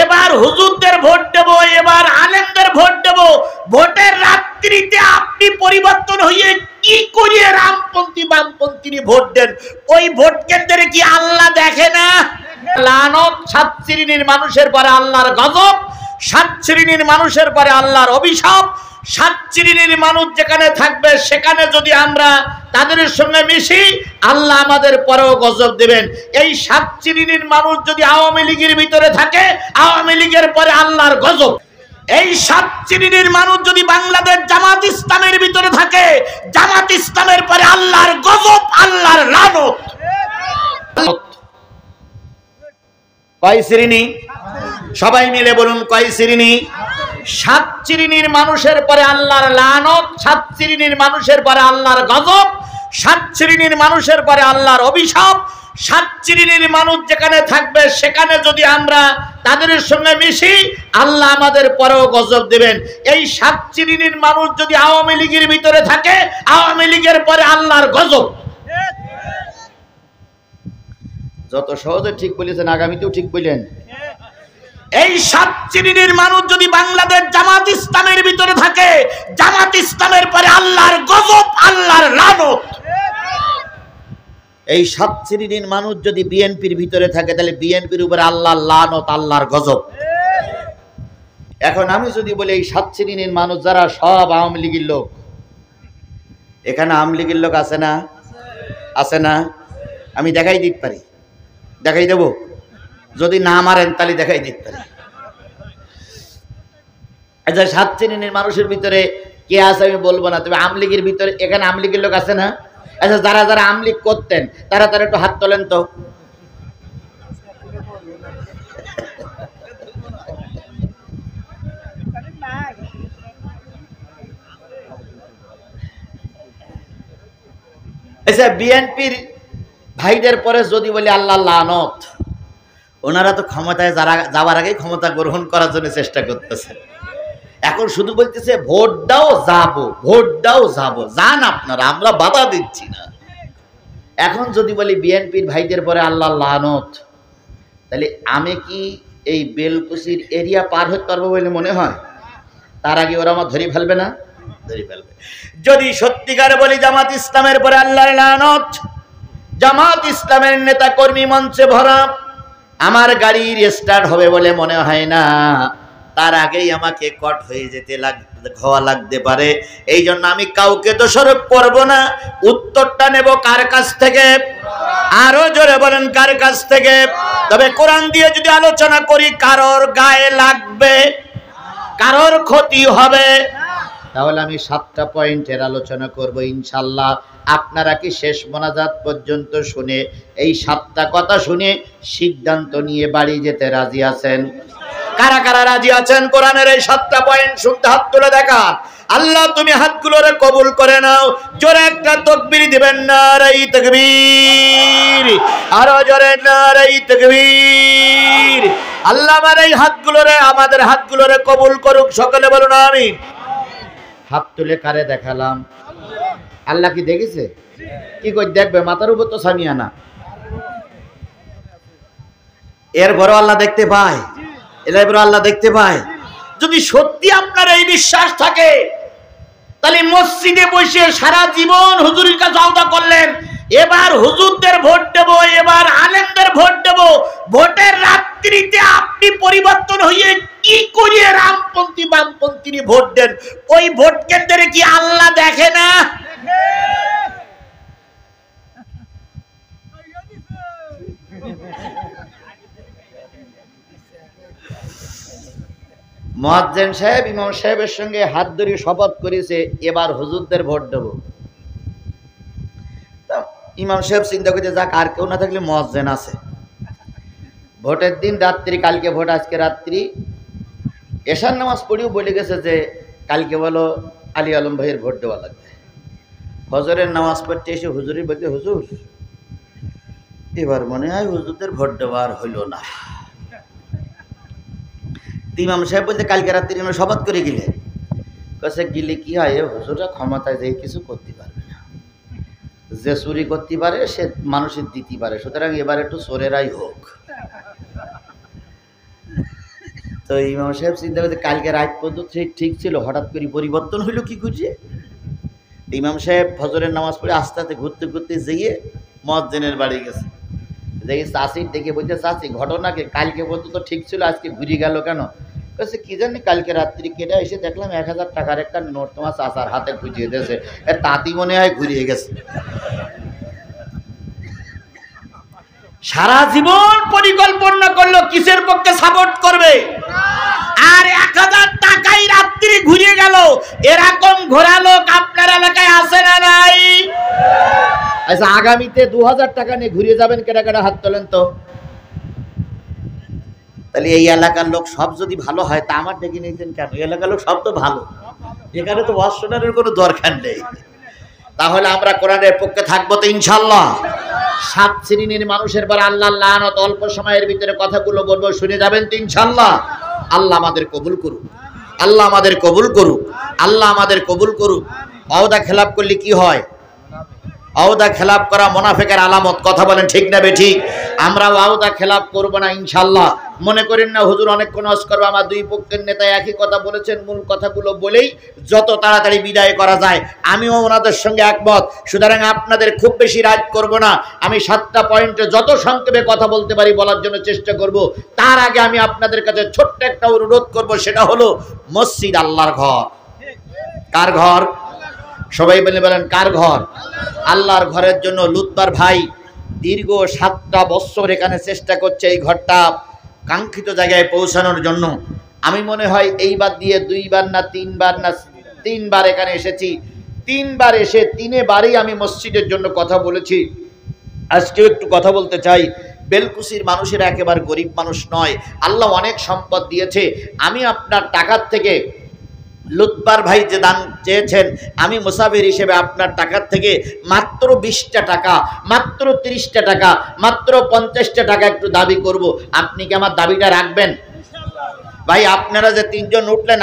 এবার হুজুরদের ভোট দেব, এবার আলেমদের ভোট দেব। ভোটের রাত্রিতে আপনি পরিবর্তন হয়ে কি করিয়ে রামপন্থী বামপন্থী ভোট দেন? ওই ভোট কেন্দ্রে কি আল্লাহ দেখে না? লানত। 7 শ্রেণীর মানুষের পরে আল্লাহর গজব, 7 শ্রেণীর মানুষের পরে আল্লাহর অভিশাপ। 7 শ্রেণীর মানুষ যেখানে থাকবে সেখানে যদি আমরা তাদের সঙ্গে মিশি, আল্লাহ আমাদের পরেও গজব দেবেন। এই 7 শ্রেণীর মানুষ যদি আওয়ামী লীগের ভিতরে থাকে, আওয়ামী লীগের পরে আল্লাহর গজব। এই 7 শ্রেণীর মানুষ যদি বাংলাদেশ জামাত ইসলামের ভিতরে থাকে, জামাত ইসলামের পরে আল্লাহর গজব, আল্লাহর লানত। কয় শ্রেণী? সবাই মিলে বলুন, কয় শ্রেণী? 7 শ্রেণীর মানুষের পরে আল্লাহর লানত, 7 শ্রেণীর মানুষের পরে আল্লাহর গজব, 7 শ্রেণীর মানুষের পরে আল্লাহর অভিশাপ। 7 শ্রেণীর মানুষ যেখানে থাকবে সেখানে যদি আমরা তাদের সঙ্গে মিশি, আল্লাহ আমাদের পরেও গজব দেবেন। এই 7 শ্রেণীর মানুষ যদি আওয়ামী লীগের ভিতরে থাকে, আওয়ামী লীগের পরে আল্লাহর গজব। যত সহজে ঠিক বলেছেন, আগামীতেও ঠিক বললেন। এই 7 শ্রেণীর মানুষ যদি বাংলাদেশ জামাত ইসলামের ভিতরে থাকে, জামাত ইসলামের পরে আল্লাহর গজব, আল্লাহর লানত। এই 7 শ্রেণীর মানুষ যদি বিএনপির ভিতরে থাকে, তাহলে বিএনপির উপরে আল্লাহর লানত, আল্লাহর গজব। এখন আমি যদি বলি এই 7 শ্রেণীর মানুষ যারা সব আওয়ামী লীগের লোক, এখানে আওয়ামী লীগের লোক আছে না? আছে না? আমি দেখাই দিতে পারি, দেখাই দেব। যদি না মারেন তাহলে দেখাই দিতে পারি। আচ্ছা, 7 শ্রেণীর মানুষের ভিতরে কে আছে আমি বলবো না, তবে আওয়ামী লীগের ভিতরে এখানে আওয়ামী লীগের লোক আছে না? আচ্ছা, যারা যারা আওয়ামী লীগ করতেন তারা তারা একটু হাত তোলেন তো। আচ্ছা, বিএনপির ভাইদের পরে যদি বলি আল্লাহ লানত, ওনারা তো ক্ষমতায় যাওয়ার আগেই ক্ষমতা গ্রহণ করার জন্য চেষ্টা করতেছে। এখন শুধু বলতেছে ভোট দাও যাবো, ভোট দাও যাবো। যান আপনারা, আমরা বাধা দিচ্ছি না। এখন যদি বলি বিএনপির ভাইদের পরে আল্লাহ লানত, তাহলে আমি কি এই বেলকুচির এরিয়া পার হতে পারবো বলে মনে হয়? তার আগে ওরা আমার ধরে ফেলবে না? ধরে ফেলবে। যদি সত্যিকার বলি জামাত ইসলামের পরে আল্লাহর লানত, জামাত ইসলামের নেতা কর্মী মঞ্চে ভরা, আমার গাড়ির স্টার্ট হবে বলে মনে হয় না। তার আগেই আমাকে কট হয়ে যেতে হওয়া লাগতে পারে। এই জন্য আমি কাউকে দোষারোপ করব না। উত্তরটা নেব কার কাছ থেকে? আরো জোরে বলেন, কার কাছ থেকে? তবে কোরআন দিয়ে যদি আলোচনা করি, কারোর গায়ে লাগবে, কারোর ক্ষতি হবে। তাহলে আমি 7টা পয়েন্টের আলোচনা করব ইনশাআল্লাহ। আপনারা কি শেষ মোনাজাত পর্যন্ত শুনে এই 7টা কথা শুনে সিদ্ধান্ত নিয়ে বাড়ি যেতে রাজি আছেন? কারা কারা রাজি আছেন কোরআনের এই 7টা পয়েন্ট শুনতে? হাত তুলে দেখান। আল্লাহ তুমি হাতগুলোরে কবুল করে নাও। জোরে একটা তাকবীর দিবেন, নারায়ে তাকবীর। আরো জোরে নারায়ে তাকবীর। আল্লাহ আমার এই হাতগুলোরে, আমাদের হাতগুলোরে কবুল করুক। সকলে বলুন আমিন। হাত তুলে কারে দেখালাম? আল্লাহ কি দেখেছে? কি কই দেখবে? মাথার উপর তো সামিয়ানা, এর বড় আল্লাহ দেখতে পায়, এর বড় আল্লাহ দেখতে পায়। যদি সত্যি আপনার এই বিশ্বাস থাকে, তাহলে মসজিদে বসে সারা জীবন হুজুরের কাছে আওতা করলেন, এবার হুজুরদের ভোট দেব, এবার আলেমদের ভোট দেব। ভোটের রাত্রিতে আপনি পরিবর্তন হয়ে কি করিয়ে রামপন্থী বামপন্থী ভোট দেন? ওই ভোট কেন্দ্রে কি আল্লাহ দেখে না? মুয়াজ্জিন সাহেব ইমাম সাহেবের সঙ্গে হাত ধরে শপথ করেছে, এবার হুজুরদের ভোট দেব। ইমাম সাহেব চিন্তা করতে, যাক আর কেউ না থাকলে মুয়াজ্জিন আছে। ভোটের দিন রাত্রি, কালকে ভোট, আজকে রাত্রি এশার নামাজ পড়িও বলে গেছে যে কালকে বলো আলী আলম ভাইয়ের ভোট দেওয়া লাগবে। ফজরের নামাজ পড়তে এসে হুজুরি বলতে, হুজুর এবার মনে হয় হুজুরদের ভোট দেওয়া আর হইল না। ইমাম সাহেব বলতে, কালকে রাত্রি আমরা শপথ করে গেলে, কাছে গেলে কি হয়, হুজুররা ক্ষমতায় যে কিছু করতে পারবে না, যে চুরি করতে পারে সে মানুষের দিতে পারে, সুতরাং এবার একটু চোরেরাই হোক। তো ইমাম সাহেব চিন্তা করতে কালকে রাত পর্যন্ত ঠিক ছিল, হঠাৎ করে পরিবর্তন হইলো কি খুঁজে। ইমাম সাহেব ফজরের নামাজ পড়ে আস্তে আস্তে ঘুরতে ঘুরতে যেয়ে মুয়াজ্জিনের বাড়ি গেছে। দেখি চাষি ডেকে বলছে, চাষি ঘটনাকে কালকে পর্যন্ত ঠিক ছিল, আজকে ঘুরে গেল কেন? বলছে কি জানি, কালকে রাত্রি কেটে এসে দেখলাম 1000 টাকার একটা নোট তোমার চাচার হাতে খুঁজিয়ে দিয়েছে, তাঁতি মনে হয় ঘুরিয়ে গেছে। সারা জীবন পরিকল্পনা করলো কিসের পক্ষে সাপোর্ট করবে, আর 1000 টাকাই রাত্রি ঘুরিয়ে গেল। এরকম ঘোরা লোক আপনার এলাকায় আছে না নাই? আচ্ছা, আগামীতে 2000 টাকা নিয়ে ঘুরিয়ে যাবেন, কেটা কেটা হাত তোলেন তো। তাহলে এই এলাকার লোক সব যদি ভালো হয় তা আমার ডেকে নিয়েছেন কেন? এই এলাকার লোক সব তো ভালো, এখানে তো ওয়াজ শোনানোর কোনো দরকার নেই। তাহলে আমরা কোরআনের পক্ষে থাকবো তো ইনশাআল্লাহ। 7 শ্রেণীর মানুষের পর আল্লাহ লানত, অল্প সময়ের ভিতরে কথাগুলো বলবো, শুনে যাবেন তো ইনশাআল্লাহ। আল্লাহ আমাদের কবুল করুক, আল্লাহ আমাদের কবুল করুক, আল্লাহ আমাদের কবুল করুক। ওয়াদা খেলাপ করলে কি হয়? ওয়াদা খেলাপ করা মুনাফিকের আলামত। কথা বলেন ঠিক না বেঠিক? আমরা ওয়াদা খেলাপ করব না ইনশাআল্লাহ। মনে করেন না হুজুর অনেকক্ষণ ওয়াজ করব, আমার দুই পক্ষের নেতা একই কথা বলেছেন, মূল কথাগুলো বলেই যত তাড়াতাড়ি বিদায় করা যায়। আমিও ওনাদের সঙ্গে একমত। সুতরাং আপনাদের খুব বেশি রাত করব না। আমি 7টা পয়েন্টে যত সংক্ষেপে কথা বলতে পারি বলার জন্য চেষ্টা করব। তার আগে আমি আপনাদের কাছে ছোট্ট একটা অনুরোধ করব, সেটা হলো মসজিদ আল্লাহর ঘর। কার ঘর? সবাই বলেন কার ঘর? আল্লাহর ঘরের জন্য লুৎফর ভাই দীর্ঘ 7টা বছর এখানে চেষ্টা করছে এই ঘরটা কাঙ্ক্ষিত জায়গায় পৌঁছানোর জন্য। আমি মনে হয় এইবার দিয়ে 2বার না 3বার এখানে এসেছি। 3বার এসে 3বারই আমি মসজিদের জন্য কথা বলেছি। আজকেও একটু কথা বলতে চাই। বেলকুচির মানুষেরা একেবারে গরিব মানুষ নয়, আল্লাহ অনেক সম্পদ দিয়েছে। আমি আপনার টাকার থেকে, লুৎফর ভাই যে দান চেয়েছেন, আমি মুসাফির হিসেবে আপনার টাকার থেকে মাত্র 20টা টাকা, মাত্র 30টা টাকা, মাত্র 50টা টাকা একটু দাবি করব। আপনি কি আমার দাবিটা রাখবেন? ভাই আপনারা যে 3জন উঠলেন,